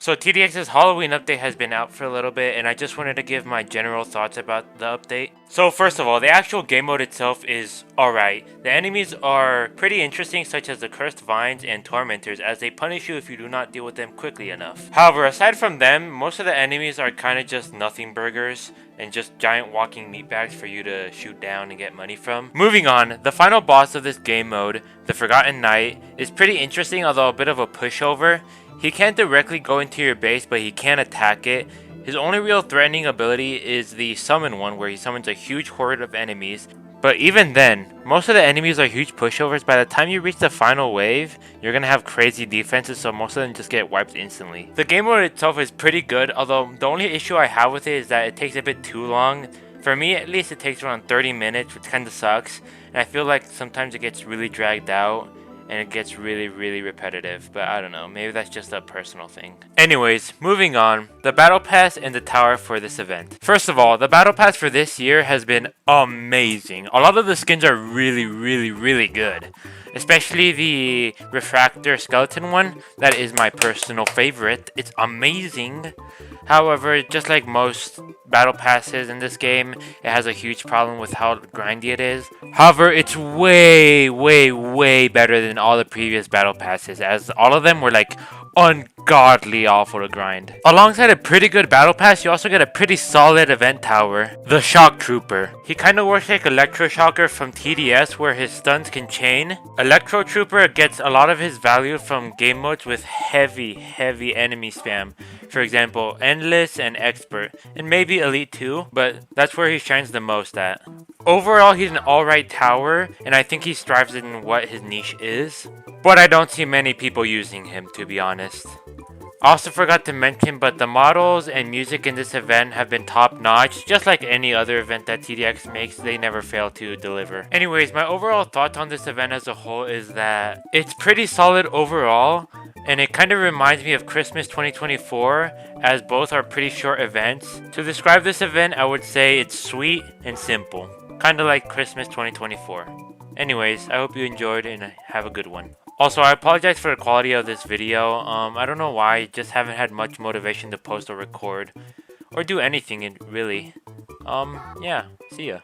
So TDX's Halloween update has been out for a little bit, and I just wanted to give my general thoughts about the update. So first of all, the actual game mode itself is alright. The enemies are pretty interesting, such as the cursed vines and tormentors, as they punish you if you do not deal with them quickly enough. However, aside from them, most of the enemies are kind of just nothing burgers and just giant walking meat bags for you to shoot down and get money from. Moving on, the final boss of this game mode, the Forgotten Knight, is pretty interesting, although a bit of a pushover. He can't directly go into your base, but he can attack it. His only real threatening ability is the summon one, where he summons a huge horde of enemies. But even then, most of the enemies are huge pushovers. By the time you reach the final wave, you're gonna have crazy defenses, so most of them just get wiped instantly. The game mode itself is pretty good, although the only issue I have with it is that it takes a bit too long. For me, at least, it takes around 30 minutes, which kinda sucks. And I feel like sometimes it gets really dragged out. And it gets really repetitive, but I don't know, maybe that's just a personal thing. Anyways, moving on, the battle pass and the tower for this event. First of all, the battle pass for this year has been amazing. A lot of the skins are really good. Especially the refractor skeleton one, that is my personal favorite. It's amazing. However, just like most battle passes in this game, it has a huge problem with how grindy it is. However, it's way better than all the previous battle passes, as all of them were like ungodly awful to grind. Alongside a pretty good battle pass, you also get a pretty solid event tower, the Shock Trooper. He kind of works like Electro Shocker from TDS, where his stuns can chain. Electro Trooper gets a lot of his value from game modes with heavy enemy spam. For example, Endless and Expert, and maybe Elite too, but that's where he shines the most at. Overall, he's an alright tower, and I think he strives in what his niche is, but I don't see many people using him, to be honest. I also forgot to mention, but the models and music in this event have been top notch. Just like any other event that TDX makes, they never fail to deliver. Anyways, my overall thoughts on this event as a whole is that it's pretty solid overall, and it kind of reminds me of Christmas 2024, as both are pretty short events. To describe this event, I would say it's sweet and simple, kind of like Christmas 2024. Anyways, I hope you enjoyed and have a good one. Also, I apologize for the quality of this video. I don't know why, just haven't had much motivation to post or record or do anything really. Yeah, see ya.